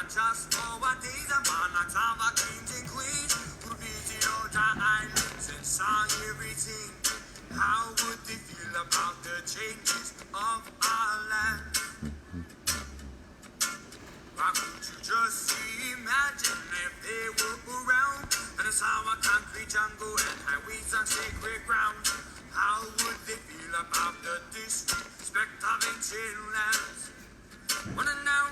Just for one days, I'm on a time of kings and queens who visit all the islands and saw everything. How would they feel about the changes of our land? Why could you just imagine if they were around and saw a concrete jungle and highways on sacred ground? How would they feel about the disrespect of ancient lands? Wanna now,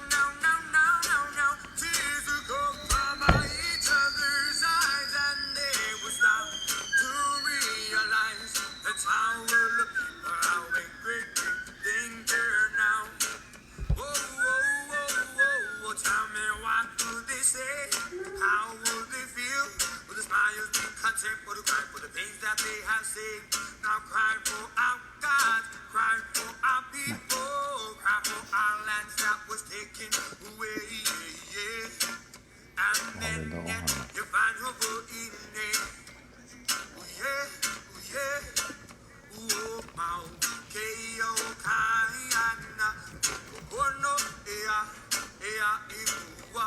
tears will come from each other's eyes, and they will stop to realize that's how the people are in great danger now. Whoa, tell me what would they say? How would they feel? Will the smiles be content for the cry for the pains that they have seen? Now cry for our God, cry for our people, cry for our lands that was taken away. And then yet you find hope in it. Mau Keo Kaiana Ono Ea Iwa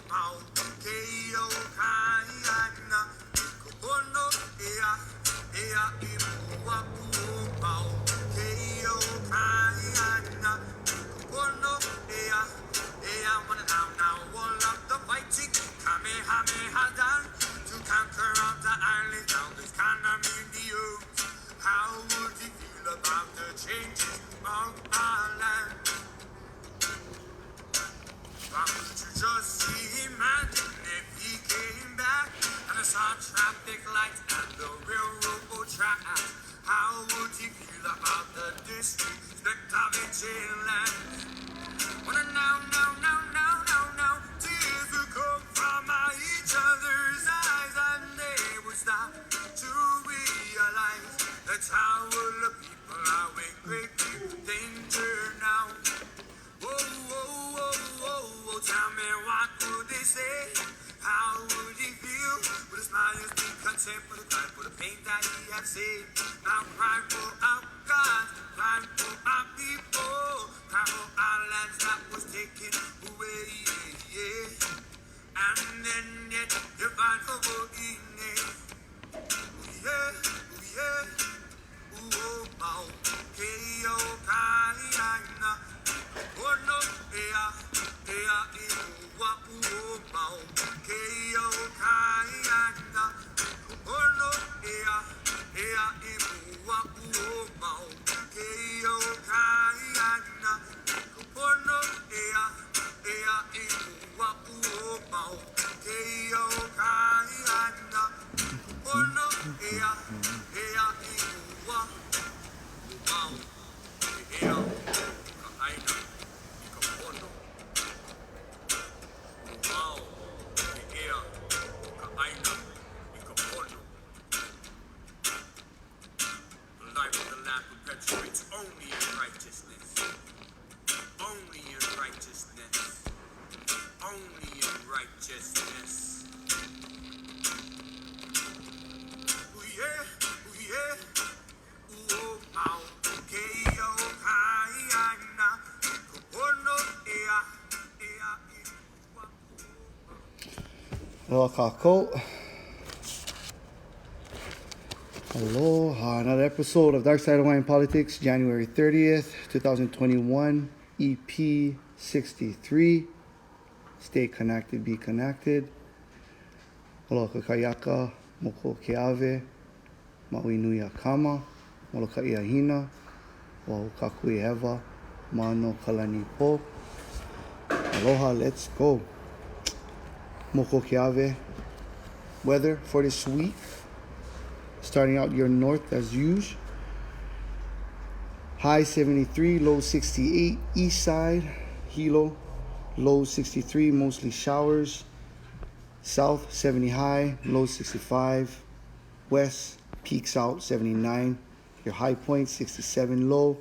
Mau Keo Kaiana Ono Ea Iwa Mau Keo Kaiana Ono Ea Wanna now all of the fighting Kamehameha done to conquer all the islands now this kind of medium. How would he feel about the changes of our land? Why would you just imagine if he came back and saw traffic lights and the railroad tracks? How would he feel about the disrespect of ancient land? Wanna now, tears will come from each other's eyes, and they will stop to realize that's how the people are in great danger now. Whoa, tell me what would they say? How would he feel? Would his smiles be content for the cry for the pain that he has seen? Now cry for our God, cry for our people, cry for our lands that was taken away. And then yet you find hope in it. Mau Keo Kaiana Ono Ea Iwa Mau Keo Kaiana Ono Ea Iwa Mau Keo Kaiana Ono Ea Iwa Mau Keo Kaiana Ono Ea Iwa Mau Ea Kaaina Ikapono Mau Ea Kaaina Ikapono. The life of the land perpetuates only in righteousness. Only in righteousness. Only in righteousness. Ooh yeah. Mau Keo Kaiana Ono Ea Iwa. Aloha kākou. Aloha. Another episode of Darkside of Hawaiian Politics, January 30th, 2021, EP 63. Stay connected, be connected. Aloha kakayaka, moko keave, maui nui a kama, moloka ia hina, wahu kakui heva, mano kalani po. Aloha, let's go. Moko keave. Weather for this week. Starting out your north as usual. High 73, low 68. East side, Hilo, low 63, mostly showers. South 70 high, low 65. West peaks out 79. Your high point 67 low.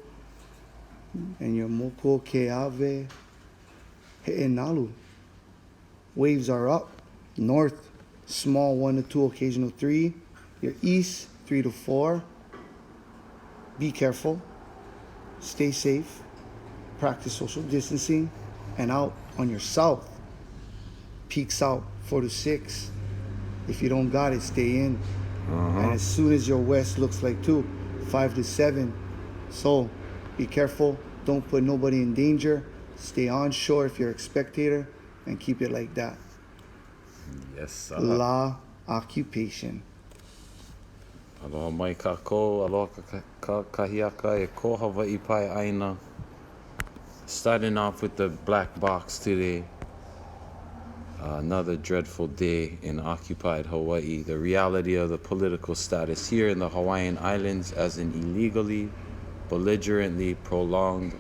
And your moko keave he'enalu. Waves are up. North, small 1 to 2, occasional 3. Your east, 3 to 4. be careful, stay safe, practice social distancing, and out on your south. Peaks out 4 to 6. If you don't got it, stay in. And as soon as your west looks like 2, 5 to 7. So be careful. Don't put nobody in danger. Stay on shore if you're a spectator and keep it like that. Yes, sir. La occupation. Aloha mai kako, aloha ka kahiaka e ko Hawaii pai aina. Starting off with the black box today. Another dreadful day in occupied Hawaii. The reality of the political status here in the Hawaiian Islands as an illegally, belligerently prolonged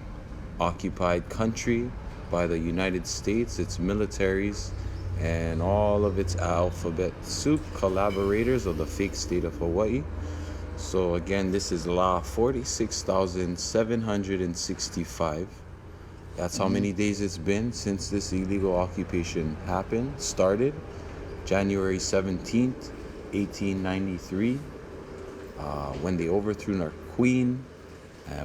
occupied country by the United States, its militaries, and all of its alphabet soup collaborators of the fake state of Hawaii. So again, this is law 46,765. That's how many days it's been since this illegal occupation started. January 17th, 1893, when they overthrew our queen,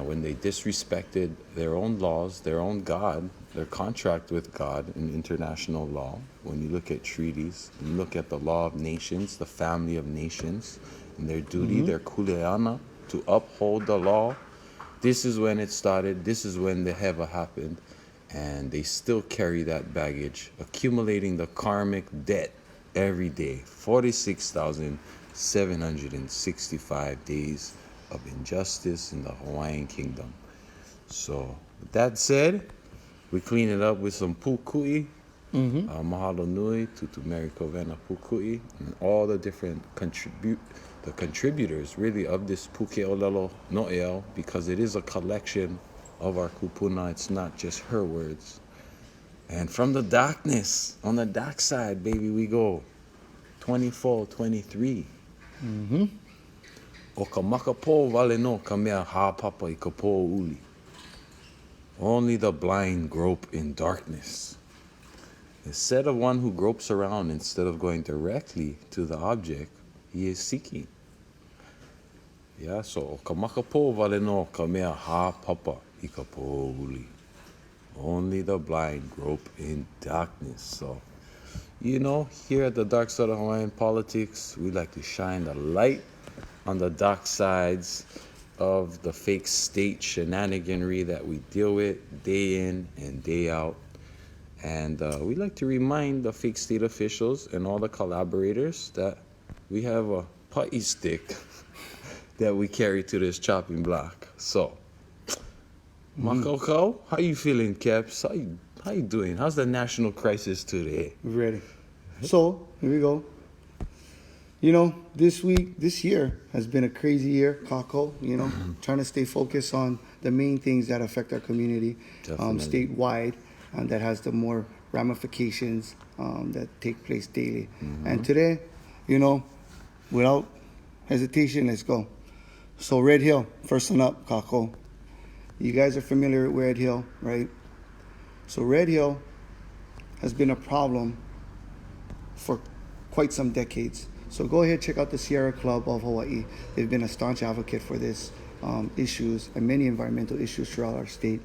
when they disrespected their own laws, their own God, their contract with God in international law. When you look at treaties, you look at the law of nations, the family of nations, and their duty, their kuleana, to uphold the law. This is when it started. This is when the heva happened. And they still carry that baggage, accumulating the karmic debt every day. 46,765 days of injustice in the Hawaiian Kingdom. So, with that said, we clean it up with some pukui. Mahalo nui, tutu meri kovena pukui, and all the different contributors really of this puke olelo no'eo, because it is a collection of our kupuna. It's not just her words. And from the darkness, on the dark side, baby, we go. 24, 23. O ka makapo wale no ka mea hāpapa I ka po uli. Only the blind grope in darkness. Instead of one who gropes around instead of going directly to the object, he is seeking. Yeah, so ka makapo wale no ka mea hāpapa I ka po uli. Only the blind grope in darkness. So, you know, here at the Darkside of Hawaiian Politics, we like to shine the light on the dark sides of the fake state shenaniganry that we deal with day in and day out. And we like to remind the fake state officials and all the collaborators that we have a putty stick that we carry to this chopping block. So, Makoko, how you feeling, Caps? How you doing? How's the national crisis today? We're ready. So, here we go. You know, this year has been a crazy year, Kako, you know, trying to stay focused on the main things that affect our community statewide, and that has the more ramifications that take place daily. And today, you know, without hesitation, let's go. So Red Hill, first one up, Kako. You guys are familiar with Red Hill, right? So Red Hill has been a problem for quite some decades. So go ahead, check out the Sierra Club of Hawaii. They've been a staunch advocate for this issues and many environmental issues throughout our state.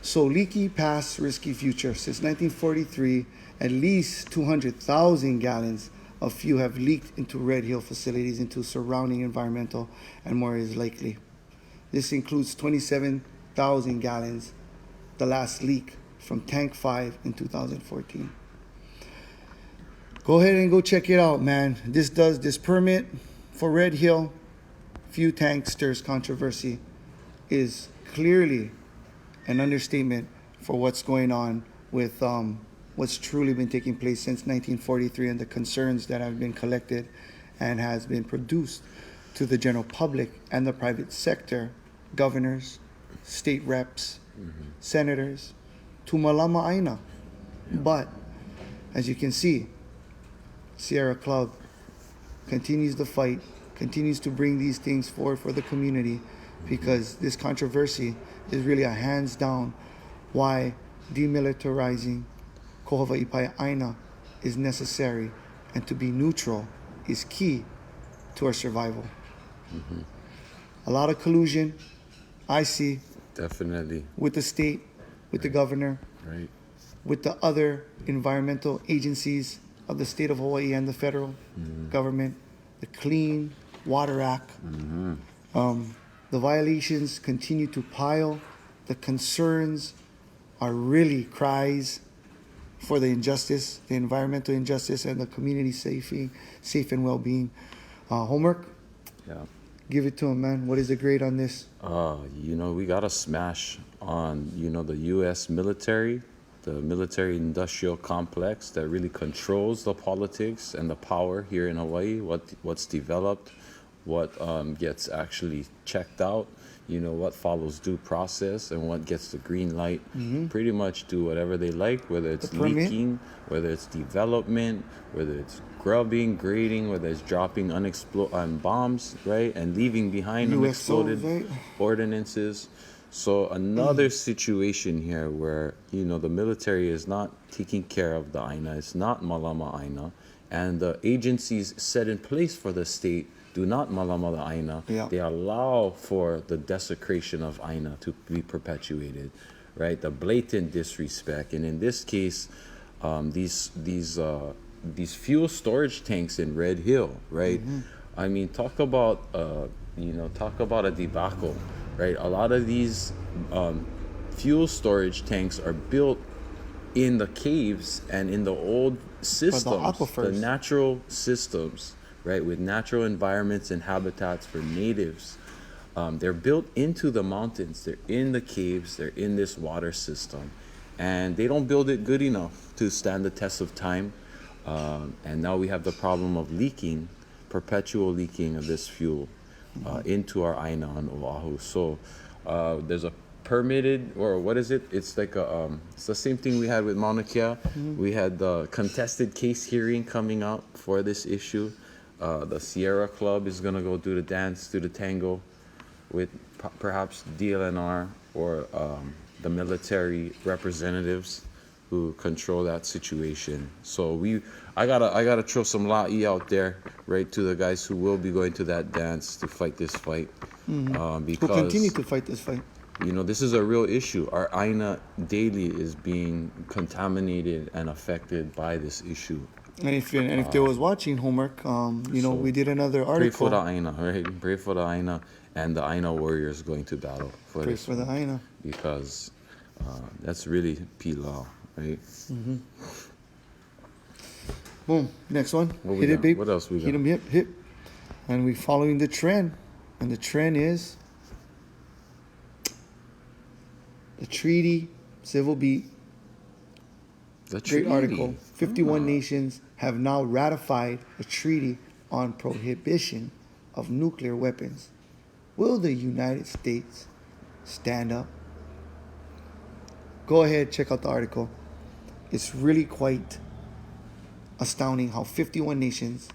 So leaky past, risky future. Since 1943, at least 200,000 gallons of fuel have leaked into Red Hill facilities, into surrounding environmental, and more is likely. This includes 27,000 gallons, the last leak from Tank 5 in 2014. Go ahead and go check it out, man. This permit for Red Hill fuel tank stirs controversy is clearly an understatement for what's going on with what's truly been taking place since 1943 and the concerns that have been collected and has been produced to the general public and the private sector, governors, state reps, senators, to malama aina. But as you can see, Sierra Club continues the fight, continues to bring these things forward for the community, because this controversy is really a hands down why demilitarizing Kohawaii Pai Aina is necessary, and to be neutral is key to our survival. A lot of collusion, I see, Definitely. with the state, with the governor, Right. with the other environmental agencies of the state of Hawaii and the federal government, the Clean Water Act. The violations continue to pile. The concerns are really cries for the injustice, the environmental injustice, and the community safe and well-being. Homework, Yeah. give it to him, man. What is the grade on this? We got to smash on, the U.S. military, the military industrial complex that really controls the politics and the power here in Hawaii, what's developed, what gets actually checked out, what follows due process and what gets the green light. Pretty much do whatever they like, whether it's The permit. leaking, whether it's development, whether it's grubbing, grading, whether it's dropping bombs, right, and leaving behind UXOs, unexploded right? ordinances. So another situation here where the military is not taking care of the aina, it's not malama aina, and the agencies set in place for the state do not malama the aina. Yeah. They allow for the desecration of aina to be perpetuated, right? The blatant disrespect, and in this case, these fuel storage tanks in Red Hill, right? I mean, talk about a debacle, right? A lot of these fuel storage tanks are built in the caves and in the old systems, aquifers. the natural systems, right, with natural environments and habitats for natives. They're built into the mountains, they're in the caves, they're in this water system, and they don't build it good enough to stand the test of time. And now we have the problem of perpetual leaking of this fuel into our aina on Oahu. So there's a permitted, or what is it? It's like it's the same thing we had with Mauna Kea. We had the contested case hearing coming up for this issue. The Sierra Club is gonna go do the tango with perhaps DLNR or the military representatives who control that situation. So I gotta throw some la'i out there, right, to the guys who will be going to that dance to fight this fight. We'll Because continue to fight this fight. this is a real issue. Our aina daily is being contaminated and affected by this issue. And if there was watching homework, we did another Pray for article. the aina, right? Pray for the aina and the aina warriors going to battle for Pray this for the one, aina. because that's really pilau, right? Boom. Next one. What we Hit it, got? babe. What else we got? Hit him, hip. And we following the trend. And the trend is the treaty, civil beat. The Great treaty. article. 51 nations have now ratified a treaty on prohibition of nuclear weapons. Will the United States stand up? Go ahead, check out the article. It's really quite astounding how 51 nations,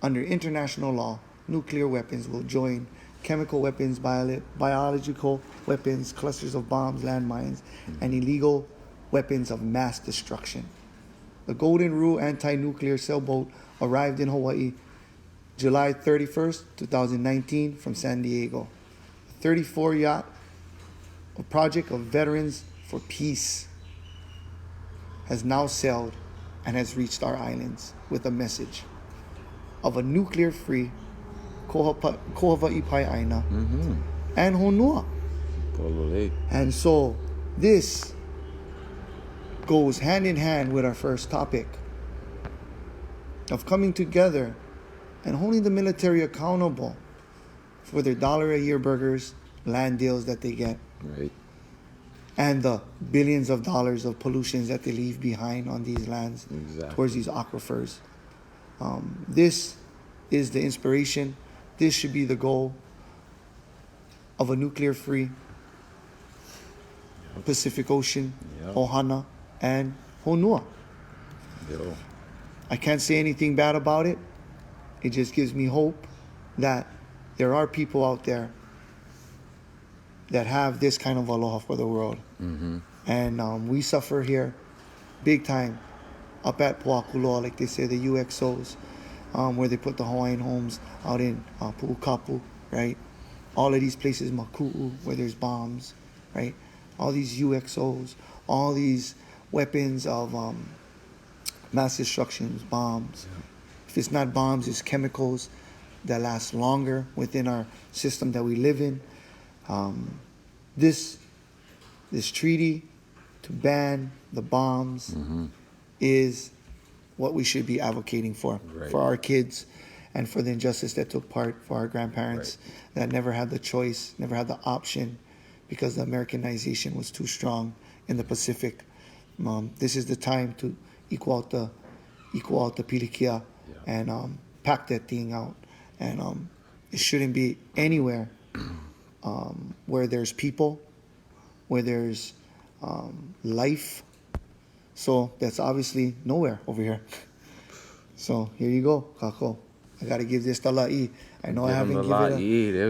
under international law, nuclear weapons will join chemical weapons, biological weapons, clusters of bombs, landmines, and illegal weapons of mass destruction. The Golden Rule anti-nuclear sailboat arrived in Hawaii July 31st, 2019 from San Diego. A 34 yacht, a project of Veterans for Peace, has now sailed and has reached our islands with a message of a nuclear-free Kohawaii Aina and Honua. Pololei. And so this goes hand in hand with our first topic of coming together and holding the military accountable for their $1-a-year burgers, land deals that they get, Right. and the billions of dollars of pollutions that they leave behind on these lands Exactly. towards these aquifers. This is the inspiration. This should be the goal of a nuclear-free Pacific Ocean, Yep. Ohana, and Honua. Yo. I can't say anything bad about it. It just gives me hope that there are people out there that have this kind of aloha for the world. And we suffer here big time up at Puakuloa, like they say, the UXOs, where they put the Hawaiian homes out in Pu'ukapu, right? all of these places, Maku'u, where there's bombs, right? All these UXOs, all these weapons of mass destruction, bombs. If it's not bombs, it's chemicals that last longer within our system that we live in. This treaty to ban the bombs is what we should be advocating for our kids, and for the injustice that took part for our grandparents that never had the choice, never had the option, because the Americanization was too strong in the Pacific. This is the time to equal out the pilikia and pack that thing out. And it shouldn't be anywhere where there's people, where there's life. So that's obviously nowhere over here. So here you go, Kako. I got to give this tala'i. I know I haven't given I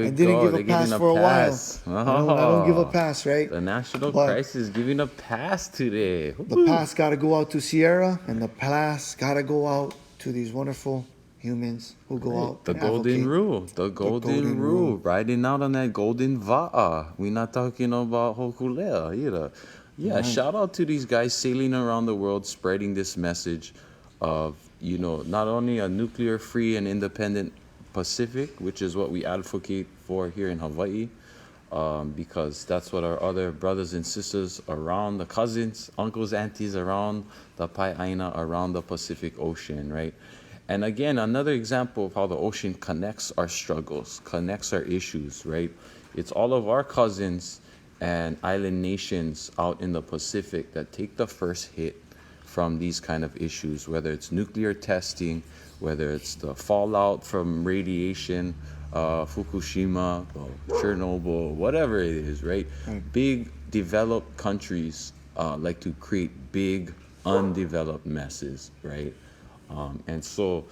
didn't give a pass for a while. I don't give a pass, right? The national crisis is giving a pass today. The pass got to go out to Sierra, and the pass got to go out to these wonderful humans who go out. The golden rule. The golden rule. Riding out on that golden va'a. We're not talking about hokulea either. Yeah, shout out to these guys sailing around the world, spreading this message of, not only a nuclear-free and independent Pacific, which is what we advocate for here in Hawaii, because that's what our other brothers and sisters around, the cousins, uncles, aunties around the Pai'aina, around the Pacific Ocean, right? And again, another example of how the ocean connects our struggles, connects our issues, right? It's all of our cousins and island nations out in the Pacific that take the first hit from these kind of issues, whether it's nuclear testing, whether it's the fallout from radiation, Fukushima, Chernobyl, whatever it is, right? Big developed countries like to create big undeveloped messes, right? And so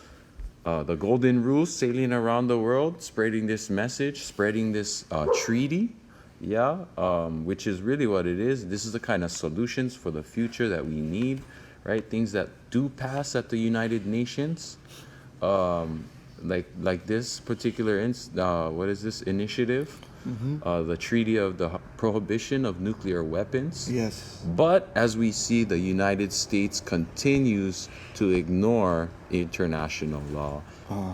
the golden rule, sailing around the world, spreading this message, spreading this treaty, which is really what it is. This is the kind of solutions for the future that we need, right? Things that do pass at the United Nations, like this particular initiative, the Treaty of the Prohibition of Nuclear Weapons. Yes. But as we see, the United States continues to ignore international law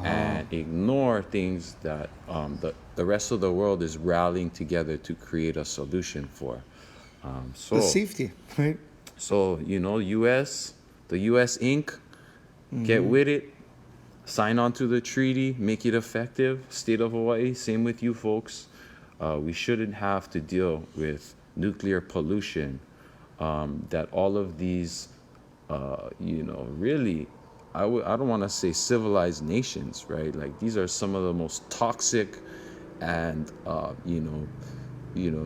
and ignore things that the rest of the world is rallying together to create a solution for. The safety, right? So, the U.S. Inc., get with it, sign on to the treaty, make it effective. State of Hawaii, same with you folks. We shouldn't have to deal with nuclear pollution that all of these, really, I don't want to say civilized nations, right? Like, these are some of the most toxic and,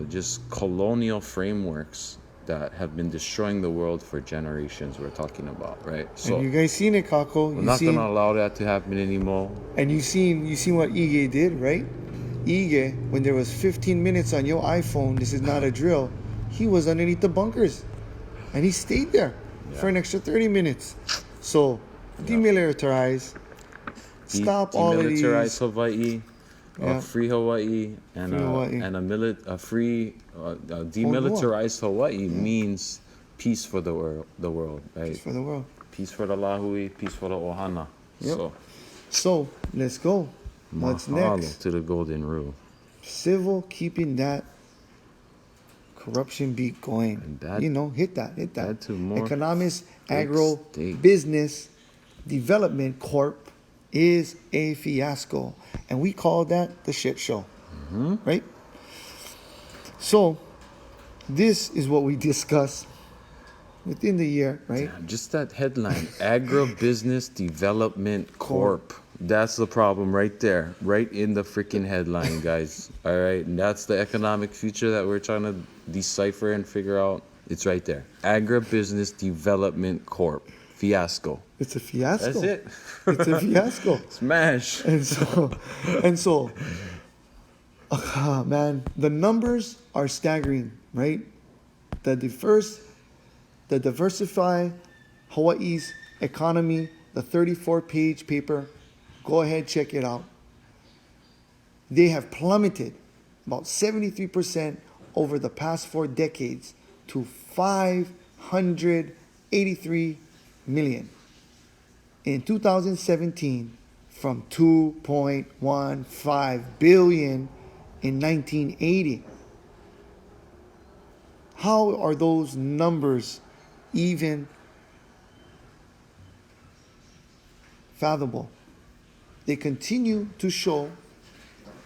just colonial frameworks that have been destroying the world for generations we're talking about, right? So and you guys seen it, Kako. We're not going to allow that to happen anymore. And you seen what Ige did, right? Ige, when there was 15 minutes on your iPhone, this is not a drill, he was underneath the bunkers. And he stayed there for an extra 30 minutes. So, demilitarize. Stop all of these. Demilitarize Hawaii. Free Hawaii and a free demilitarized Hawaii means peace for the world, right? Peace for the world. Peace for the Lahui, peace for the Ohana. Yep. So let's go. What's next? To the golden rule. Civil, keeping that corruption beat going. Hit that. Add to more Economics, Agro, Business Development Corp is a fiasco. And we call that the shit show. Right? So, this is what we discuss within the year, right? Damn, just that headline, Agribusiness Development Corp. That's the problem right there, right in the freaking headline, guys. All right, and that's the economic future that we're trying to decipher and figure out. It's right there. Agribusiness Development Corp. Fiasco. It's a fiasco. That's it. It's a fiasco. Smash. And so, man, the numbers are staggering, right? The Diversify Hawaii's Economy, the 34-page paper. Go ahead, check it out. They have plummeted about 73% over the past 4 decades to 583 million. In 2017, from 2.15 billion in 1980. How are those numbers even fathomable? They continue to show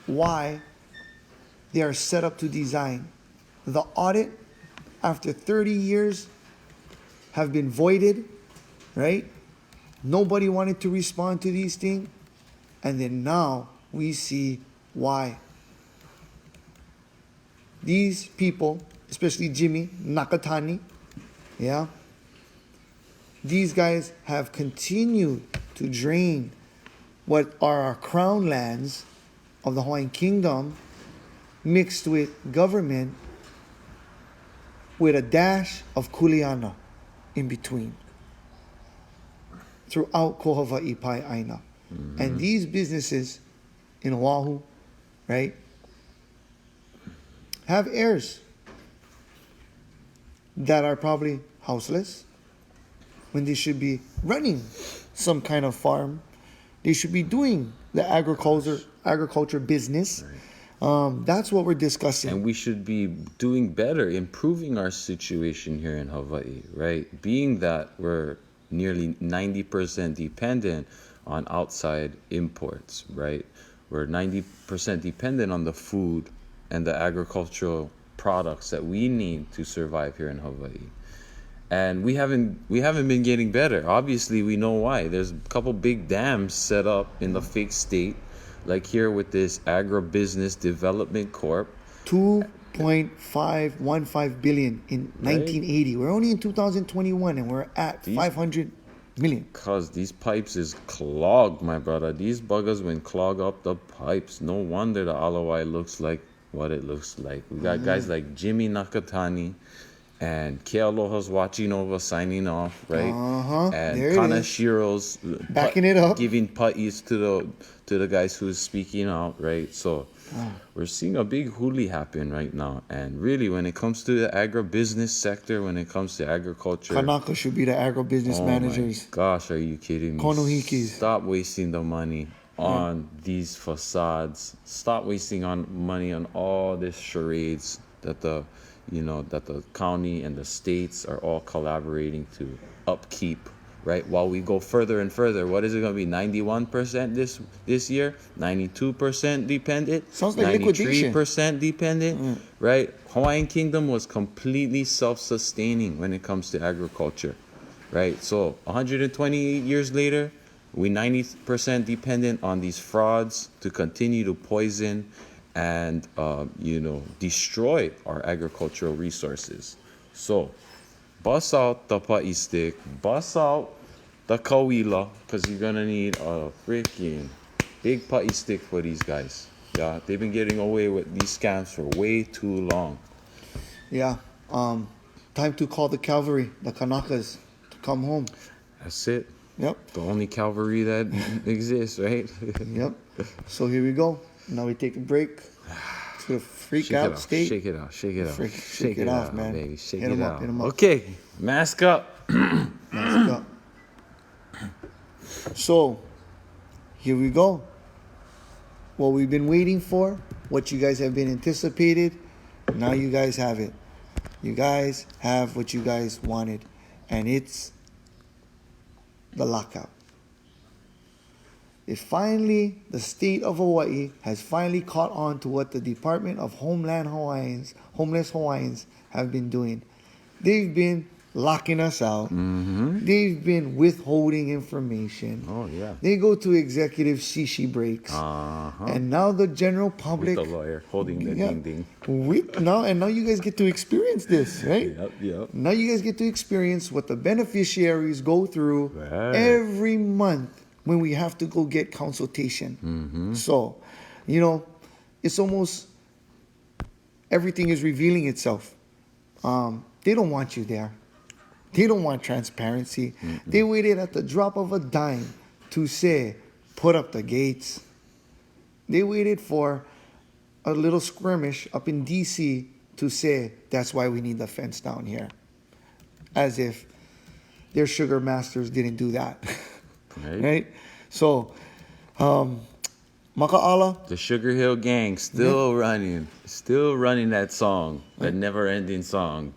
why they are set up to design. The audit, after 30 years, have been voided, right? Nobody wanted to respond to these things. And then now we see why. These people, especially Jimmy Nakatani, yeah, these guys have continued to drain what are our crown lands of the Hawaiian Kingdom, mixed with government, with a dash of kuleana in between, throughout Ko Hawaii Pai Aina. And these businesses in Oahu, right, have heirs that are probably houseless when they should be running some kind of farm. They should be doing the agriculture business. That's what we're discussing. And we should be doing better, improving our situation here in Hawaii, right? Being that we're nearly 90% dependent on outside imports, right? We're 90% dependent on the food and the agricultural products that we need to survive here in Hawaii. And we haven't been getting better. Obviously, we know why. There's a couple big dams set up in the fake state, like here with this Agribusiness Development Corp. 2.515 billion in 1980. We're only in 2021 and we're at 500 million. Cause these pipes is clogged, my brother. These buggers when clog up the pipes. No wonder the alawai looks like what it looks like. We got guys like Jimmy Nakatani and Kealoha's watching over, signing off, right? And Kanashiro's backing it up, giving putties to the guys who's speaking out, right? So we're seeing a big huli happen right now. And really, when it comes to the agribusiness sector, when it comes to agriculture, Kanaka should be the agribusiness managers. My gosh, are you kidding me? Konohikis. Stop wasting the money on these facades. Stop wasting on money on all this charades that the county and the states are all collaborating to upkeep, right? While we go further and further, what is it going to be? 91% this year, 92% dependent, sounds like 93% dependent, right? Hawaiian Kingdom was completely self-sustaining when it comes to agriculture, right? So 128 years later, we 90% dependent on these frauds to continue to poison and destroy our agricultural resources. So, bust out the pa'i stick, bust out the kawila, because you're gonna need a freaking big pa'i stick for these guys. Yeah, they've been getting away with these scams for way too long. Yeah, time to call the cavalry, the Kanakas, to come home. That's it. Yep. The only cavalry that exists, right? Yep. So here we go. Now we take a break. It's gonna freak out state. Shake it out. Shake it out. Shake it off, man. Baby. Shake hit it up, out. hit 'em up. Okay, mask up. Mask up. So here we go. What we've been waiting for, what you guys have been anticipated, now you guys have it. You guys have what you guys wanted, and it's the lockout. The state of Hawaii has finally caught on to what the Department of Homeland Homeless Hawaiians have been doing. They've been locking us out. They've been withholding information. Oh, yeah. They go to executive shishi breaks. And now the general public... With the lawyer holding the ding-ding. Now you guys get to experience this, right? Yep. Now you guys get to experience what the beneficiaries go through every month when we have to go get consultation. So, it's almost everything is revealing itself. They don't want you there. They don't want transparency. They waited at the drop of a dime to say, put up the gates. They waited for a little skirmish up in DC to say that's why we need the fence down here. As if their sugar masters didn't do that. Right? So, Maka'ala. The Sugar Hill Gang still running that song, that never-ending song.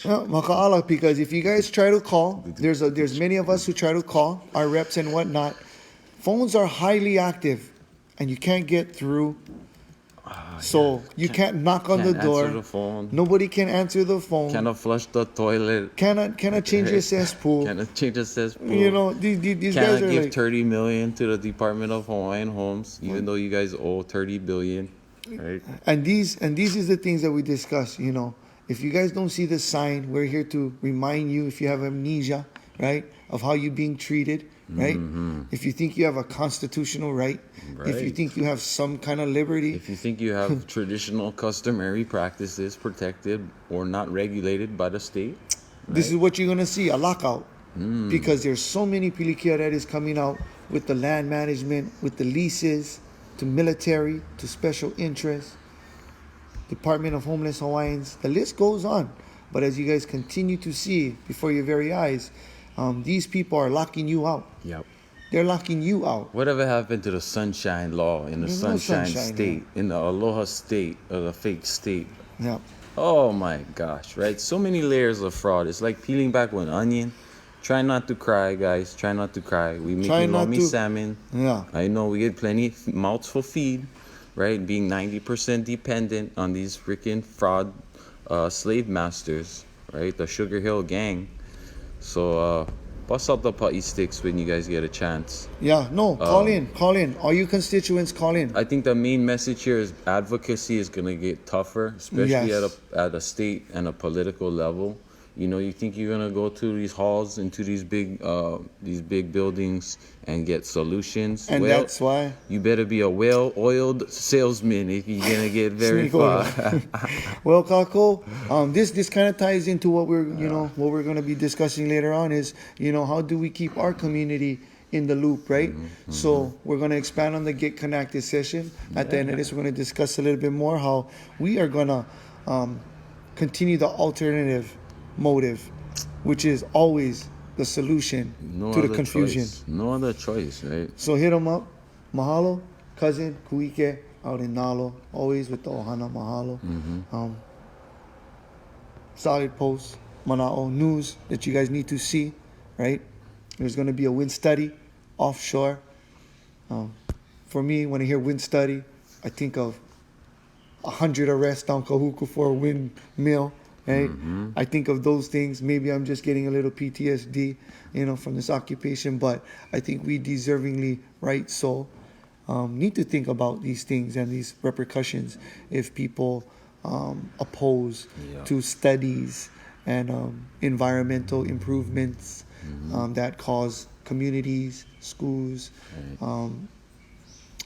Maka'ala, because if you guys try to call, there's many of us who try to call, our reps and whatnot. Phones are highly active, and you can't get through. So you can't knock on the door. Answer the phone. Nobody can answer the phone. Cannot flush the toilet. Cannot change your cesspool. Cannot change the cesspool. You know, these guys Cannot are give like, $30 million to the Department of Hawaiian Homes, even though you guys owe $30 billion. Right? And these is the things that we discuss. You know, if you guys don't see the sign, we're here to remind you. If you have amnesia, right, of how you're being treated, right? If you think you have a constitutional right, if you think you have some kind of liberty, if you think you have traditional customary practices protected or not regulated by the state, this is what you're gonna see, a lockout. Because there's so many pilikia that is coming out with the land management, with the leases, to military, to special interests, Department of Homeless Hawaiians. The list goes on. But as you guys continue to see before your very eyes, these people are locking you out. Yep. They're locking you out. Whatever happened to the sunshine law in the There's no sunshine sunshine state, in the aloha state, or the fake state? Yeah. Oh my gosh, right? So many layers of fraud. It's like peeling back one onion. Try not to cry, guys. Try not to cry. We make lomi salmon. Yeah. I know we get plenty mouths for feed, right? Being 90% dependent on these freaking fraud slave masters, right? The Sugar Hill Gang. So, bust out the putty sticks when you guys get a chance. Yeah, no, call in. All you constituents, call in. I think the main message here is advocacy is going to get tougher, especially at a state and a political level. You know, you think you're going to go to these halls, into these big buildings and get solutions. And well, that's why you better be a well-oiled salesman if you're going to get very far. Well, Kako, this kind of ties into what we're going to be discussing later on is, how do we keep our community in the loop, right? So we're going to expand on the Get Connected session. At the end of this, we're going to discuss a little bit more how we are going to continue the alternative motive, which is always the solution to the confusion. No other choice, right? So hit them up. Mahalo, cousin Kuike out in Nalo, always with the Ohana Mahalo. Solid posts, Mana'o news that you guys need to see, right? There's going to be a wind study offshore. For me, when I hear wind study, I think of 100 arrests down Kahuku for a windmill. Right? I think of those things. Maybe I'm just getting a little PTSD, from this occupation. But I think we deservingly, right, so need to think about these things and these repercussions if people oppose to studies and environmental improvements that cause communities, schools,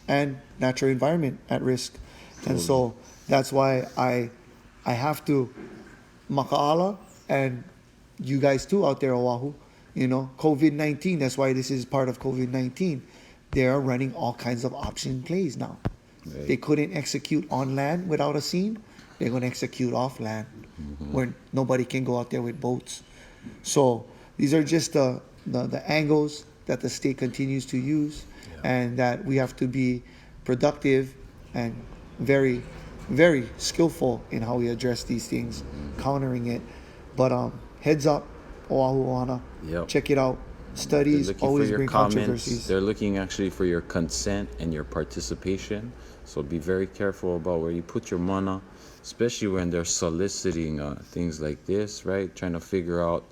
and natural environment at risk. And so that's why I have to Maka'ala, and you guys too out there, Oahu, COVID-19, that's why this is part of COVID-19. They are running all kinds of option plays now. Right. They couldn't execute on land without a scene. They're going to execute off land where nobody can go out there with boats. So these are just the angles that the state continues to use, and that we have to be productive and very, very skillful in how we address these things, countering it. But heads up, Oahu Ohana. Check it out. Studies always bring controversies. They're looking actually for your consent and your participation. So be very careful about where you put your mana, especially when they're soliciting things like this, right? Trying to figure out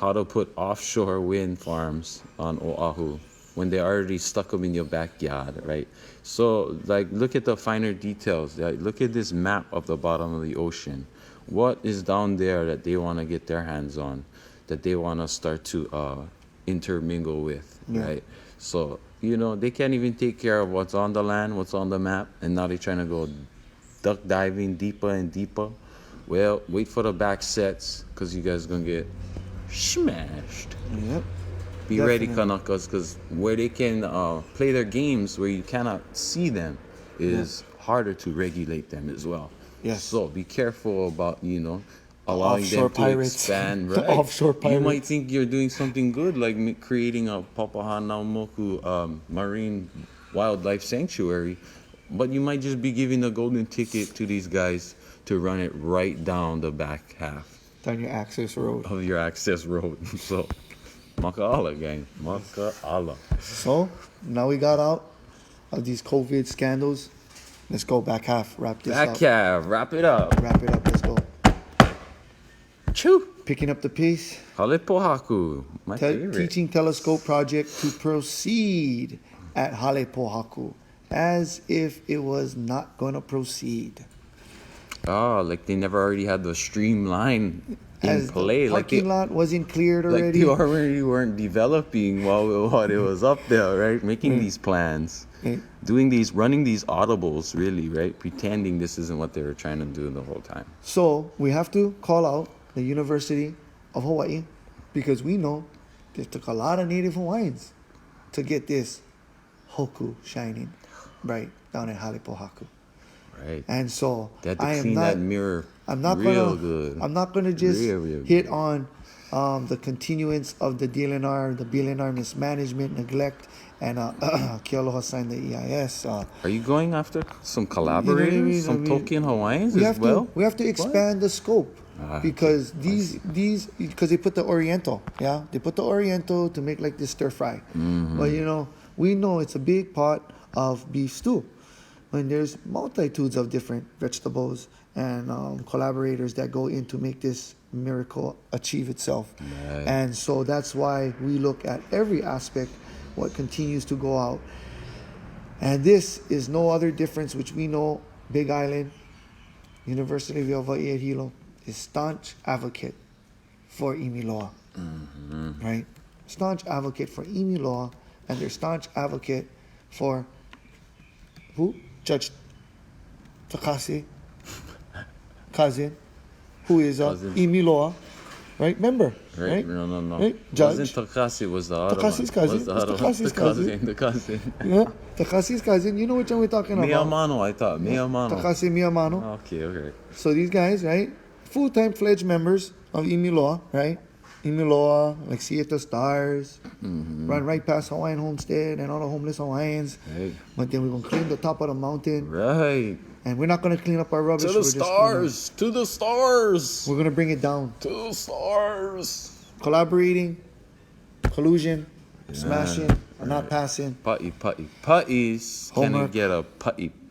how to put offshore wind farms on Oahu when they already stuck them in your backyard, right? So, look at the finer details. Look at this map of the bottom of the ocean. What is down there that they want to get their hands on, that they want to start to intermingle with, right? So, they can't even take care of what's on the land, what's on the map, and now they're trying to go duck diving deeper and deeper. Well, wait for the back sets, because you guys are going to get smashed. Be ready, Kanakas, because where they can play their games where you cannot see them is harder to regulate them as well. Yes. So be careful about, allowing offshore them to pirates. expand. The Right. offshore You pirates. might think you're doing something good, like creating a Papahanaumoku marine wildlife sanctuary, but you might just be giving a golden ticket to these guys to run it right down the back half Down your access road. of your access road. So, maka'ala, gang. Maka'ala. So now we got out of these COVID scandals. Let's go back half. Wrap this Back up. half, wrap it up. Wrap it up. Let's go. Choo. Picking up the pace. Halepohaku, my favorite. Teaching telescope project to proceed at Halepohaku as if it was not going to proceed. Oh, like they never already had the streamline in As play. the Like parking lot wasn't cleared already. they already weren't developing while it was up there, right? Making these plans. Running these audibles, really, right? Pretending this isn't what they were trying to do the whole time. So we have to call out the University of Hawaii because we know it took a lot of Native Hawaiians to get this hoku shining bright down at Halepohaku. Right. And so They had to I am clean not, that mirror I'm not real gonna, good. I'm not gonna just Real hit good. on the continuance of the DLNR, the BLNR mismanagement, neglect, and Kealoha signed the EIS. Are you going after some collaborators, some token Hawaiians as well? We have to expand the scope because these because they put the Oriental, they put the Oriental to make like this stir fry. Mm-hmm. But we know it's a big pot of beef stew. When there's multitudes of different vegetables and collaborators that go in to make this miracle achieve itself. Right. And so that's why we look at every aspect, what continues to go out. And this is no other difference, which we know Big Island, University of Hawaii at Hilo, is staunch advocate for Imiloa. Right? Staunch advocate for Imiloa, and they're staunch advocate for who? Judge Takasi, cousin, who is Cousin. Imiloa, right? Remember, right? No. Right? It Judge. wasn't Takasi, was the other Takasi's one. cousin. Was the It's other one. Takasi's cousin. The cousin. Yeah, Takasi's cousin. You know which one we're talking about? Miyamano, I thought. Miyamano. Takasi Miyamano. Okay. So these guys, right? Full-time fledged members of Imiloa, right? Imiloa, like see at the stars, run right past Hawaiian Homestead and all the homeless Hawaiians. Right. But then we're going to clean the top of the mountain. Right. And we're not going to clean up our rubbish. To the stars. To the stars. We're going to bring it down. To the stars. Collaborating, collusion, smashing, or not passing. Putties. Can you Homework. get a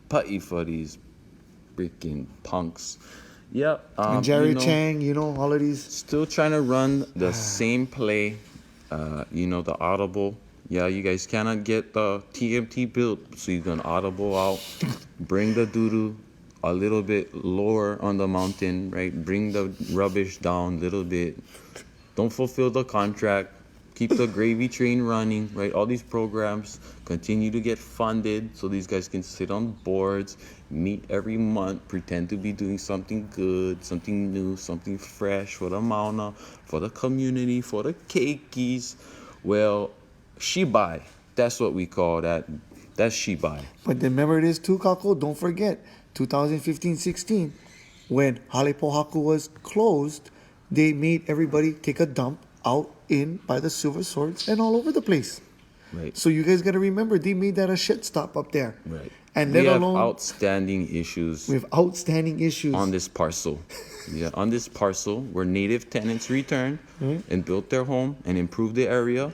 putty for these freaking punks? Yep. And Jerry Chang, all of these. Still trying to run the same play. The audible. Yeah, you guys cannot get the TMT built, so you can audible out. Bring the doo-doo a little bit lower on the mountain, right? Bring the rubbish down a little bit. Don't fulfill the contract. Keep the gravy train running, right? All these programs continue to get funded so these guys can sit on boards, meet every month, pretend to be doing something good, something new, something fresh for the mauna, for the community, for the keikis. Well, shibai, that's what we call that. That's shibai. But then remember this too, Kako, don't forget, 2015-16, when Halepohaku was closed, they made everybody take a dump out in by the Silver Swords and all over the place. Right. So you guys got to remember, they made that a shit stop up there. Right. And We let have alone outstanding issues with outstanding issues on this parcel. Yeah, on this parcel where native tenants returned and built their home and improved the area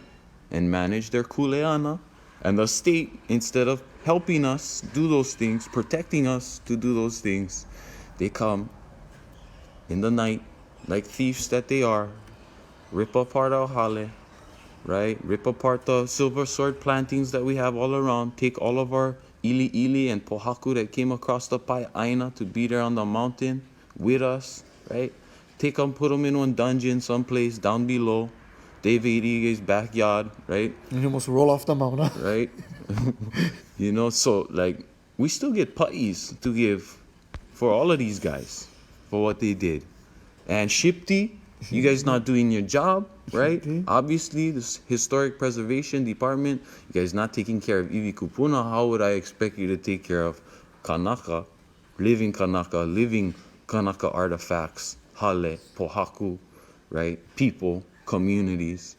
and managed their kuleana. And the state, instead of helping us do those things, protecting us to do those things, they come in the night, like thieves that they are, rip apart our hale, right? Rip apart the silver sword plantings that we have all around, take all of our ili and pohaku that came across the pai aina to be there on the mountain with us, right? Take them, put them in one dungeon someplace down below, David Ige's backyard, right? and you almost roll off the mountain. Right? So like we still get putties to give for all of these guys for what they did. And Shipti, you guys not doing your job, right? Obviously, this historic preservation department, you guys not taking care of Iwi Kupuna. How would I expect you to take care of Kanaka, living Kanaka artifacts, hale, pohaku, right? People, communities.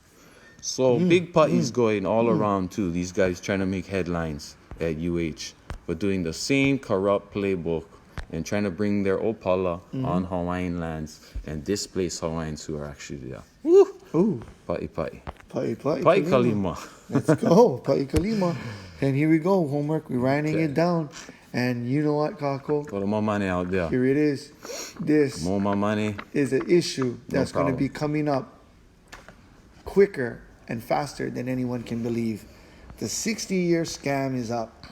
So big parties going all around too. These guys trying to make headlines at UH, but doing the same corrupt playbook and trying to bring their opala on Hawaiian lands and displace Hawaiians who are actually there. Woo! Ooh. Pa'i pa'i. Pa'i Pa'i kalima. Let's go. Pa'i kalima. And here we go. Homework. We're writing Okay. it down. And you know what, Kako? Got more money out there. Here it is. This More money. is an issue that's going to problem. be coming up quicker and faster than anyone can believe. The 60-year scam is up.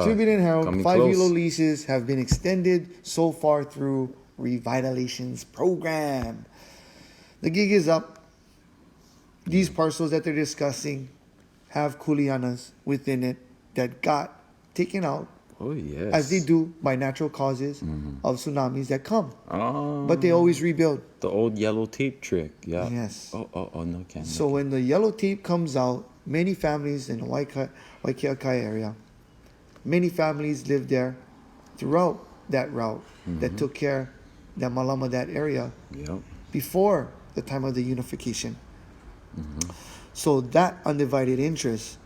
Tribune and Herald, coming 5 close. ELO leases have been extended so far through Revitalization's program. The gig is up. These parcels that they're discussing have kuleanas within it that got taken out, Oh, yes. as they do by natural causes of tsunamis that come. Oh, But they always rebuild. the old yellow tape trick. Yeah. Yes. Oh, no can. So when the yellow tape comes out, many families in the Waikiakai area, many families lived there throughout that route that took care, that malama, that area, Yep. before the time of the unification. So that undivided interest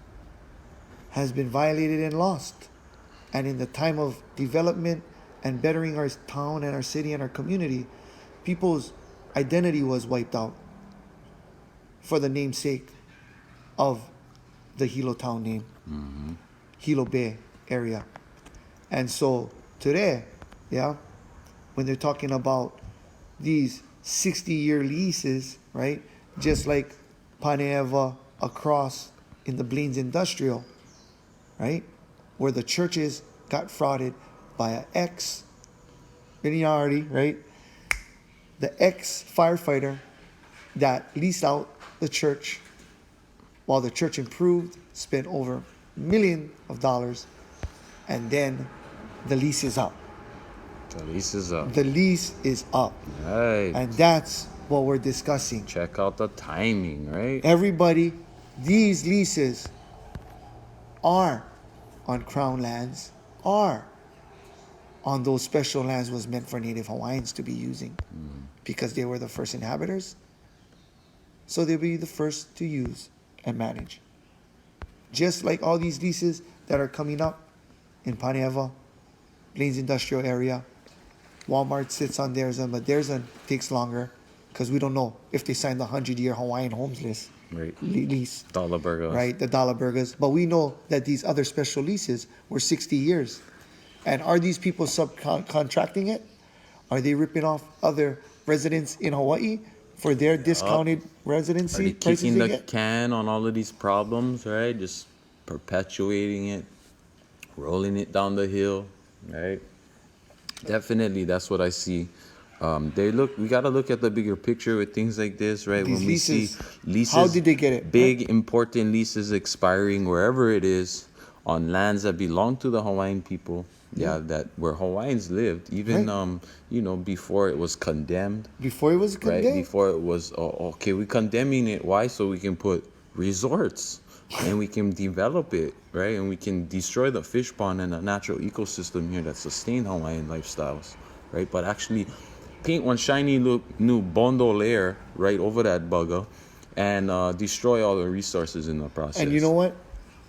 has been violated and lost. And in the time of development and bettering our town and our city and our community, people's identity was wiped out for the namesake of the Hilo town name, Hilo Bay area. And so today, when they're talking about these 60-year leases, right? Just like Paneeva across in the Blaines Industrial, right? Where the churches got frauded by an ex-Biniardi, right? The ex-firefighter that leased out the church while the church improved, spent over millions of dollars, and then the lease is up. The lease is up. The lease is up. Right. And that's what we're discussing. Check out the timing, right? Everybody, these leases are on crown lands, are on those special lands was meant for Native Hawaiians to be using because they were the first inhabitants. So they'll be the first to use and manage. Just like all these leases that are coming up in Paneeva, Blaines Industrial Area. Walmart sits on theirs, but theirs takes longer because we don't know if they signed the 100-year Hawaiian homes list Right. lease. Dollar burger. Right, the dollar burgers. But we know that these other special leases were 60 years. And are these people subcontracting it? Are they ripping off other residents in Hawaii for their discounted Are residency they prices kicking they the get? can on all of these problems, right? Just perpetuating it, rolling it down the hill, right? Definitely, that's what I see. We gotta look at the bigger picture with things like this, right? These when we leases, see leases, how did they get it? big important leases expiring wherever it is on lands that belong to the Hawaiian people, that where Hawaiians lived, even Right. before it was condemned. Before it was condemned? Right, before it was, okay, we're condemning it. Why? So we can put resorts and we can develop it, right? And we can destroy the fish pond and the natural ecosystem here that sustain Hawaiian lifestyles, right? But actually paint one shiny new bondo layer right over that bugger and destroy all the resources in the process. And you know what?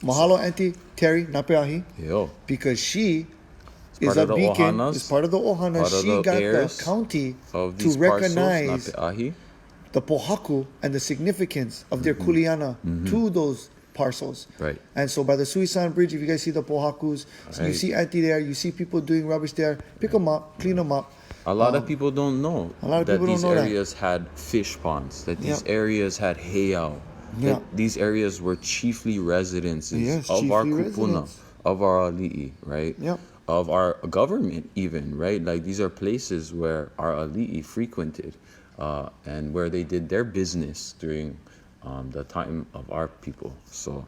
Mahalo, Auntie Terry Napeahi, Yo, because she part is a of the beacon, Ohanas, is part of the Ohana. part of She the got the heirs county of to these recognize parcels, Napeahi. the pohaku and the significance of their kuleana to those parcels. Right. And so by the Suisan Bridge, if you guys see the pohakus, you Right. see Auntie there, you see people doing rubbish there, pick them up, clean them up. A lot of people don't know a lot of that people don't these know that. areas had fish ponds, that these Yeah. areas had heiau, Yeah. that these areas were chiefly residences Yes, of our chiefly kupuna, residents. of our ali'i, right? Yep. Of our government even, right? Like these are places where our ali'i frequented and where they did their business during the time of our people. So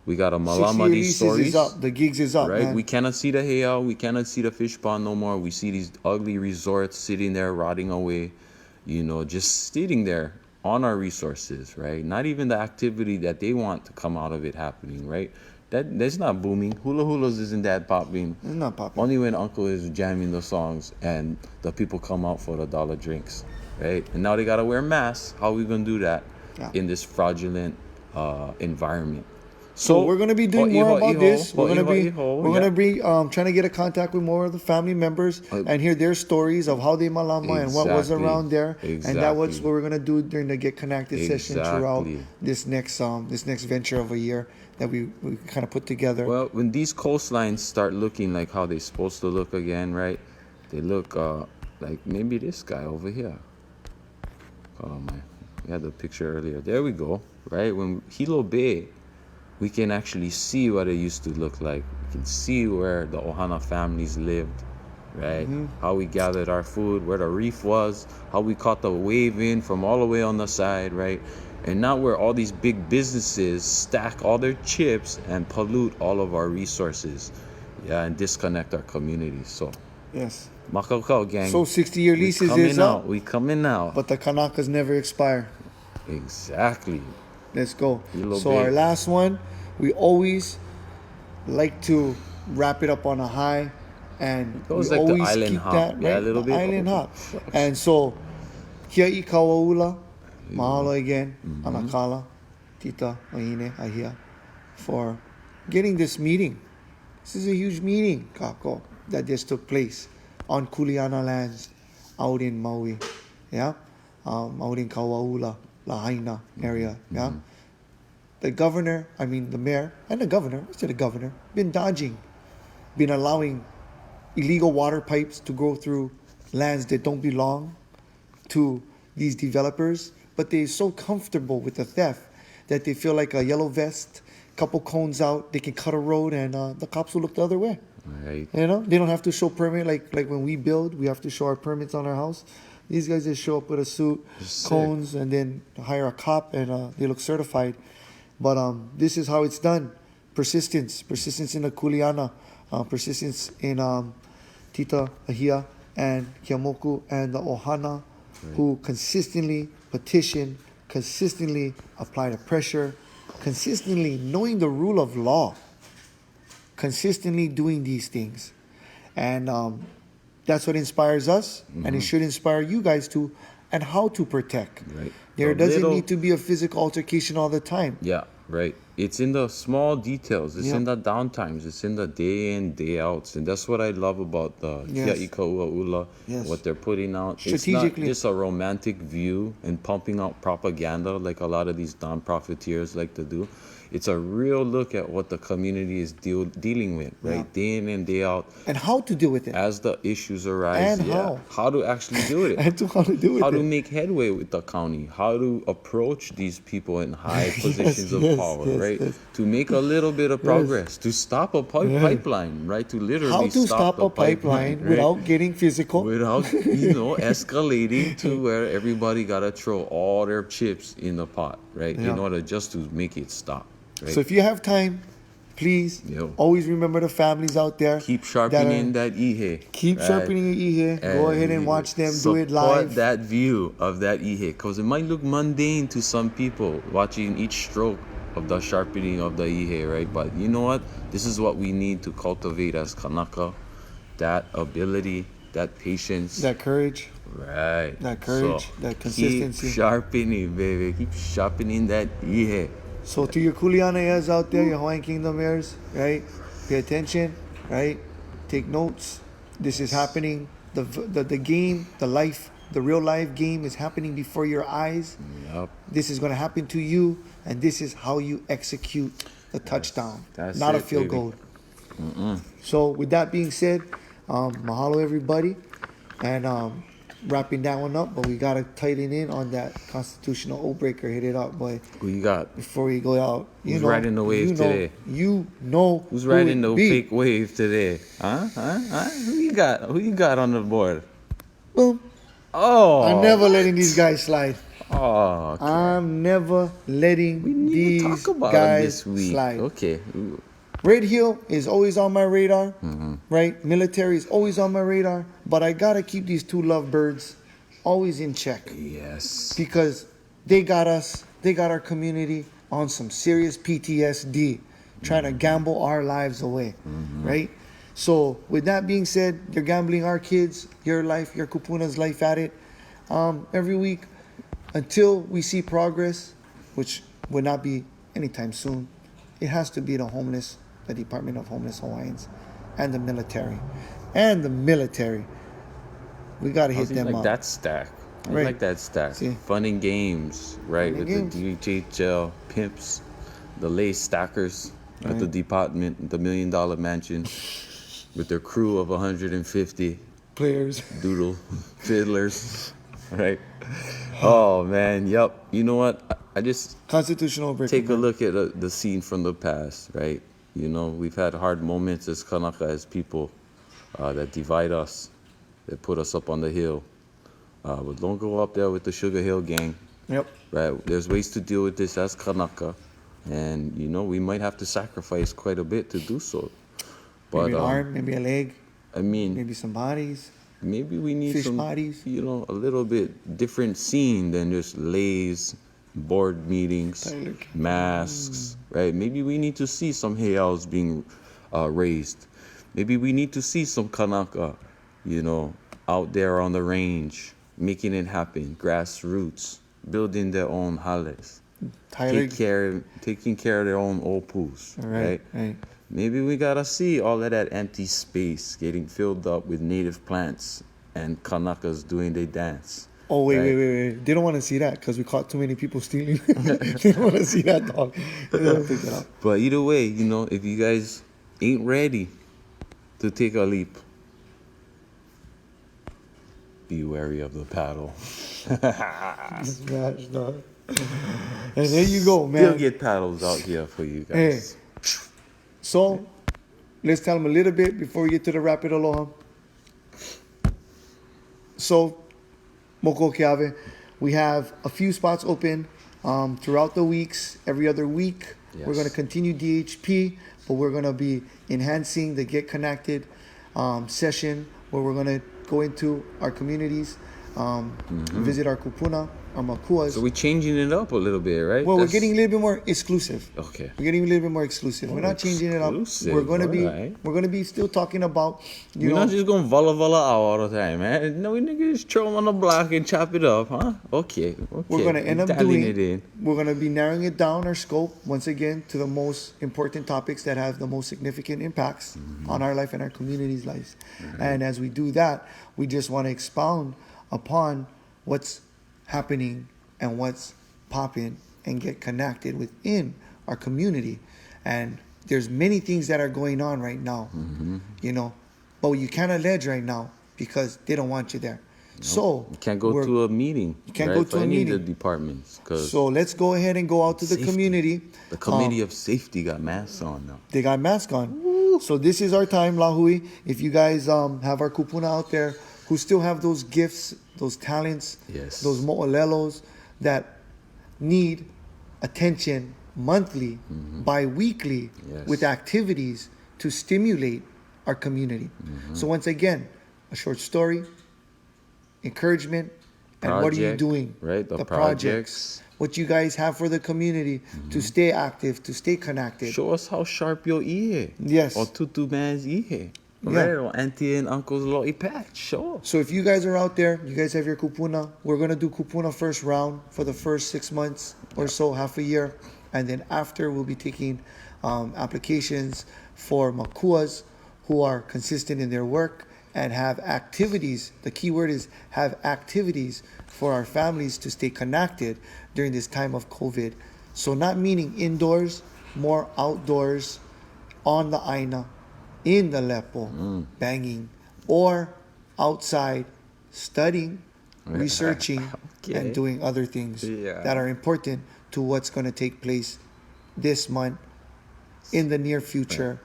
we got to 60 malama these leases stories. is up. The gigs is up, Right, man. we cannot see the heiau, we cannot see the fish pond no more. We see these ugly resorts sitting there rotting away, just sitting there on our resources, right? Not even the activity that they want to come out of it happening, right? That's not booming. Hula hulas isn't that popping. It's not popular. Only when Uncle is jamming the songs and the people come out for the dollar drinks, right? And now they gotta wear masks. How are we gonna do that in this fraudulent environment? So we're gonna be doing more about this. We're gonna be trying to get a contact with more of the family members and hear their stories of how they malama and what was around there. And that was what we're gonna do during the Get Connected session throughout this next venture of a year that we kind of put together. Well, when these coastlines start looking like how they're supposed to look again, right? They look like maybe this guy over here. Oh man, we had the picture earlier. There we go. Right when Hilo Bay, we can actually see what it used to look like. We can see where the Ohana families lived, right? How we gathered our food, where the reef was, how we caught the wave in from all the way on the side, right? And now where all these big businesses stack all their chips and pollute all of our resources, and disconnect our communities. So, yes. Makakau gang. So 60-year leases is up. We coming out. But the Kanakas never expire. Exactly. Let's go. So our last one, we always like to wrap it up on a high, and it goes we like always the island keep hop. that, right? Yeah, a little bit. Island hop. And so, kia I kawaula, mahalo again, Anakala, Tita, Mahine, Ahia, for getting this meeting. This is a huge meeting, Kako, that just took place on Kuleana lands out in Maui, out in Kawaula, Lahaina area, the mayor, and the governor, been dodging, been allowing illegal water pipes to go through lands that don't belong to these developers, but they're so comfortable with the theft that they feel like a yellow vest, couple cones out, they can cut a road, and the cops will look the other way. Right. They don't have to show permit like when we build, we have to show our permits on our house. These guys just show up with a suit, cones, and then hire a cop, and they look certified. But this is how it's done. Persistence in the Kuleana, persistence in Tita Ahia and Kiamoku and the Ohana, who consistently petition, consistently apply the pressure, consistently knowing the rule of law, consistently doing these things. And that's what inspires us, and it should inspire you guys too, and how to protect. Right. There doesn't need to be a physical altercation all the time. Yeah, right. It's in the small details. It's in the downtimes. It's in the day in, day outs. And that's what I love about the Kia'ika Ua'ula, what they're putting out. It's not just a romantic view and pumping out propaganda like a lot of these non-profiteers like to do. It's a real look at what the community is dealing with, right? Day in and day out. And how to deal with it. As the issues arise. And how. How to actually do it. And how to do it. How to make headway with the county. How to approach these people in high positions of power, right? To make a little bit of progress. To stop a pipeline, right? To literally how to stop a pipeline right? without getting physical. Without, escalating to where everybody got to throw all their chips in the pot, right? In order just to make it stop. Right. So if you have time, please always remember the families out there. Keep sharpening that ihe. Keep sharpening your ihe. Go ahead and watch them do it live. Support that view of that ihe, because it might look mundane to some people watching each stroke of the sharpening of the ihe, right? But you know what? This is what we need to cultivate as Kanaka. That ability, that patience. That courage. Right. That courage, that consistency. Keep sharpening, baby. Keep sharpening that ihe. So to your Kuleana heirs out there, your Hawaiian Kingdom heirs, right? Pay attention, right? Take notes. This is happening. The game, the real life game is happening before your eyes. Yep. This is going to happen to you, and this is how you execute the touchdown, not a field goal. So with that being said, mahalo everybody, and wrapping that one up, but we gotta tighten in on that constitutional oath breaker. Hit it up, boy. Who you got? Before we go out, Who's riding the wave today? You know who's riding the fake wave today? Huh? Who you got? Who you got on the board? Boom. Oh, I'm never letting these guys slide. Oh, okay. I'm never letting these guys slide. Okay. Red Hill is always on my radar, right? Military is always on my radar, but I gotta keep these two lovebirds always in check. Yes. Because they got us, they got our community on some serious PTSD. trying to gamble our lives away, right? So with that being said, you're gambling our kids, your life, your kupuna's life at it every week until we see progress, which would not be anytime soon. It has to be the Department of Homeless Hawaiians, and the military. We got to hit them like up. that stack. I Right. like that stack. See? Fun and games, right? Fun With and the DHL pimps, the lay stackers at the department, the $1 million mansion, with their crew of 150 Players. doodle fiddlers, right? Oh man, yep. You know what? I just Constitutional break. take a look at the scene from the past, right? You know, we've had hard moments as Kanaka, as people that divide us, that put us up on the hill. But don't go up there with the Sugar Hill gang, Yep. right? There's ways to deal with this as Kanaka, and you know, we might have to sacrifice quite a bit to do so. But Maybe an arm, maybe a leg, I mean, maybe some bodies. maybe we need Fish some, bodies. you know, a little bit different scene than just lays, board meetings, Tyler. masks, right? Maybe we need to see some heiaus being raised. Maybe we need to see some Kanaka, you know, out there on the range, making it happen, grassroots, building their own hales, Tyler. taking care of their own opus, right? Right. Maybe we gotta see all of that empty space getting filled up with native plants and Kanakas doing their dance. Oh, Right. wait. They don't want to see that because we caught too many people stealing. They don't want to see that, dog. They don't want to pick that up. But either way, you know, if you guys ain't ready to take a leap, be wary of the paddle. Smash, dog. And there you go, man. Still get paddles out here for you guys. So, let's tell them a little bit before we get to the Rapid Aloha. So, Moko Keave, we have a few spots open throughout the weeks, every other week. Yes. We're going to continue DHP, but we're going to be enhancing the Get Connected session where we're going to go into our communities, visit our kupuna, our makuas. So we're changing it up a little bit, right? Well, we're getting a little bit more exclusive. Okay. We're getting a little bit more exclusive. We're not changing it up. Exclusive, We're going to be alright. we're going to be still talking about We're not just gonna vala out all the time, man. No, we niggas just throw them on the block and chop it up, huh? Okay. we're going to end up Dialing doing it in. we're going to be narrowing it down our scope once again to the most important topics that have the most significant impacts on our life and our community's lives. And as we do that, we just want to expound upon what's happening and what's popping and get connected within our community. And there's many things that are going on right now, you know, but you can't allege right now because they don't want you there. So You can't go to a meeting. You can't right, go for to a any meeting. of the departments. Cause So let's go ahead and go out to the Safety. community. the committee of safety got masks on now. They got masks on. So this is our time, Lahui. If you guys have our kupuna out there who still have those gifts, those talents, Yes. those mo'olelos that need attention monthly, bi-weekly, Yes. with activities to stimulate our community. So once again, a short story, encouragement, and what are you Project, doing? right? The projects. What you guys have for the community to stay active, to stay connected. Show us how sharp your ear. Yes. Or tutu man's ear. Yeah. Right? Or auntie and uncle's lottie patch. Sure. So if you guys are out there, you guys have your kupuna. We're gonna do kupuna first round for the first 6 months or so, half a year, and then after we'll be taking applications for makuas who are consistent in their work and have activities. The key word is have activities for our families to stay connected during this time of COVID. So not meaning indoors, more outdoors, on the aina, in the lepo, banging, or outside studying, researching, Okay. and doing other things Yeah. that are important to what's going to take place this month, in the near future,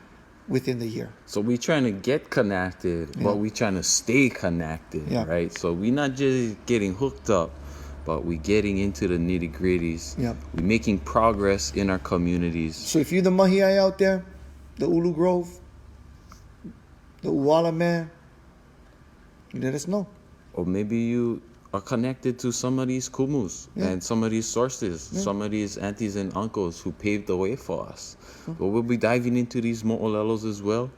within the year. So we trying to get connected, Yeah. but we trying to stay connected, Yeah. right? So we not just getting hooked up, but we getting into the nitty gritties. Yeah. We making progress in our communities. So if you're the Mahiai out there, the Ulu Grove, the Uwala man, you let us know. Or maybe you are connected to some of these kumus Yeah. and some of these sources, some of these aunties and uncles who paved the way for us. But we'll be diving into these mo'olelos as well,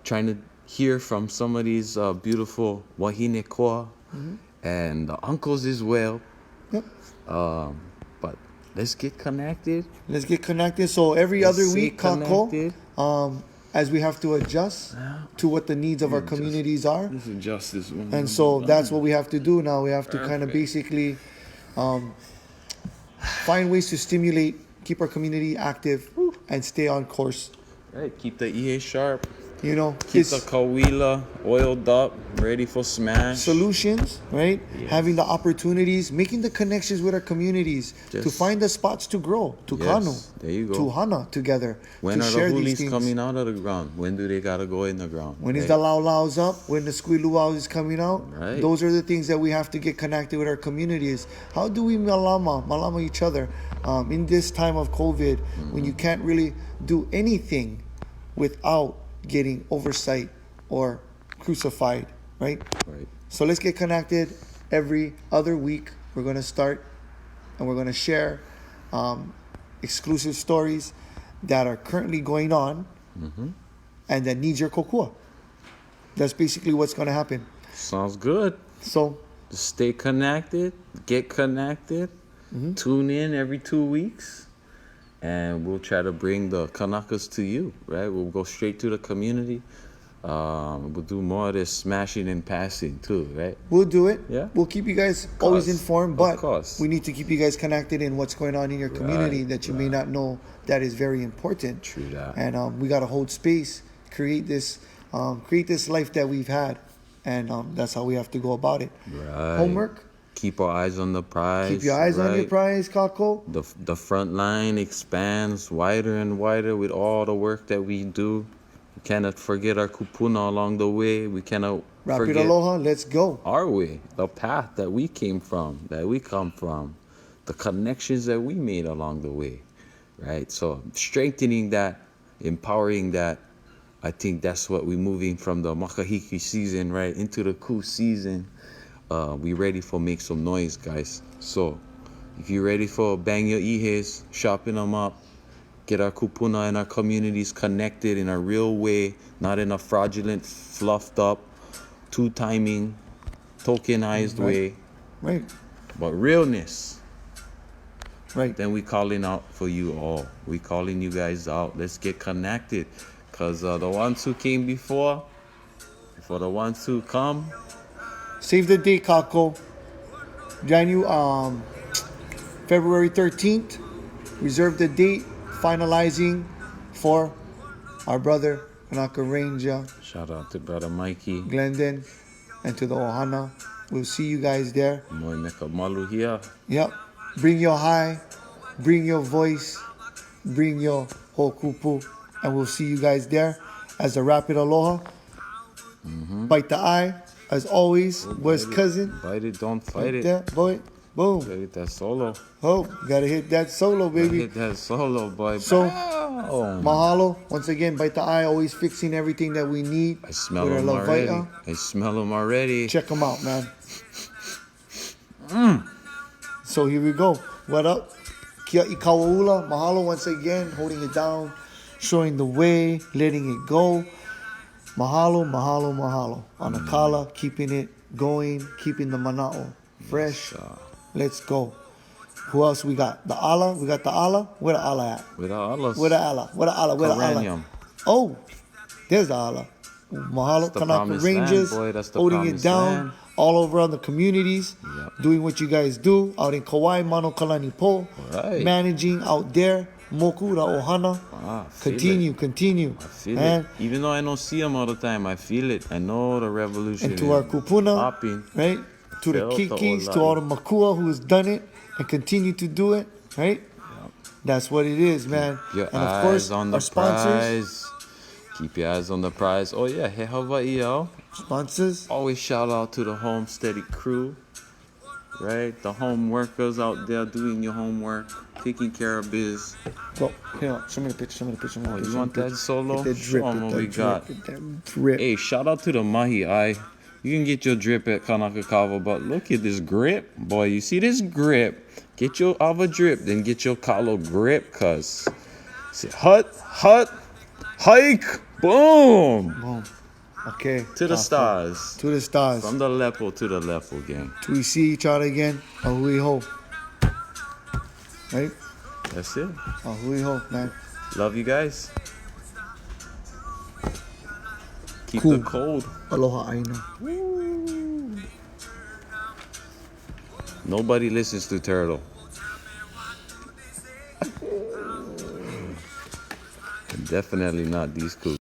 trying to hear from some of these beautiful wahine koa and the uncles as well. Yep. But let's get connected. Let's get connected. So every Let's other stay week, Kako, connected. as we have to adjust to what the needs of our communities are. Let's adjust this one. And so that's what we have to do now. We have to kind of Perfect. basically find ways to stimulate, keep our community active, and stay on course. Right, keep the EA sharp. You know, Keep it's the kawila oiled up, ready for smash. solutions, right? Yes. Having the opportunities, making the connections with our communities to Yes. find the spots to grow, to Yes, kanu, there you go. to hana together, When to are share the these hulis things. coming out of the ground? When do they gotta go in the ground? When is right? the lao laos up? When the squiluau is coming out? Right. Those are the things that we have to get connected with our communities. How do we malama each other in this time of COVID when you can't really do anything without getting oversight or crucified, right? Right. So let's get connected every other week. We're going to start and we're going to share exclusive stories that are currently going on and that needs your kokua. That's basically what's going to happen. Sounds good. So Just stay connected, get connected, tune in every 2 weeks, and we'll try to bring the Kanakas to you, right? We'll go straight to the community. We'll do more of this smashing and passing too, right? we'll do it. Yeah. We'll keep you guys always course. informed, Of but course. we need to keep you guys connected in what's going on in your community Right, that you may not know that is very important. True that. And we got to hold space, create this life that we've had, and that's how we have to go about it. Right. Homework. Keep our eyes on the prize. Keep your eyes on your right? prize, Kako. The front line expands wider and wider with all the work that we do. We cannot forget our kupuna along the way. We cannot Rapid forget aloha. Let's go. our way, the path that we came from, that we come from, the connections that we made along the way, right? So strengthening that, empowering that, I think that's what we're moving from the makahiki season, right, into the ku season. We ready for make some noise, guys. So if you're ready for bang your ihes, sharpen them up, get our kupuna and our communities connected in a real way, not in a fraudulent, fluffed up, two-timing, tokenized Right. way, Right. but realness. Right. Then we calling out for you all. We calling you guys out. Let's get connected, cause the ones who came before the ones who come, Save the date, Kako. February 13th. Reserve the date. Finalizing for our brother, Kanaka Ranger, shout out to brother Mikey, Glendon, and to the Ohana. We'll see you guys there. Moi Meka Malu here. Yep. Bring your high, bring your voice, bring your hokupu, and we'll see you guys there as a rapid aloha. Bite the eye, as always. West cousin. Bite it, don't fight Right it. there, boy. Boom. Gotta get that solo. Oh, gotta hit that solo, Gotta baby. hit that solo, boy. So, Bow. Mahalo. Once again, Bite the Eye, always fixing everything that we need. I smell with our them love already. Vita. I smell them already. Check them out, man. So here we go. What up? Kia ikawaula. Mahalo once again, holding it down, showing the way, letting it go. Mahalo, mahalo, mahalo. On a kala, keeping it going, keeping the mana'o fresh. Let's go. Who else we got? The Allah. We got the Allah. Where the Allah at? With Allah. Where the Allah? Where the Allah? Where the Allah? Karanium. Oh, there's the Allah. Mahalo, That's the Kanaka promised Rangers, land, boy. That's the holding it promised down land. all over on the communities, Yep. doing what you guys do out in Kauai, Mano Kalani Po, Right. managing out there, Moku, the Ohana. Ah, feel Continue, it. continue. I feel And it. Even though I don't see them all the time, I feel it. I know the revolution. and to our is kupuna, popping. right? To the Felt the kikis, to olai. all the makua who has done it and continue to do it, right? That's what it is, man. Your And of eyes course, on the our sponsors, prize. Keep your eyes on the prize. Oh yeah, hey Hawaii, yo. sponsors. Always shout out to the home steady crew, right? The home workers out there doing your homework, taking care of biz. Go, here, show me the picture, show me the picture. Oh, you want that solo? Get that drip, Show 'em get what that we drip, got. get that drip. Hey, shout out to the mahi eye. You can get your drip at Kanakted, but look at this grip. Boy, you see this grip? Get your other drip, then get your kalo grip, cuz. See, hut, hike, boom. Boom. Okay. To the stars. To the stars. From the lepo to the lepo, gang. Till we see each other again. Ahui ho. Right? That's it. Ahui ho, man. Love you guys. Keep Cool. the cold. Aloha aina. Nobody listens to Turtle. Definitely not these cooks.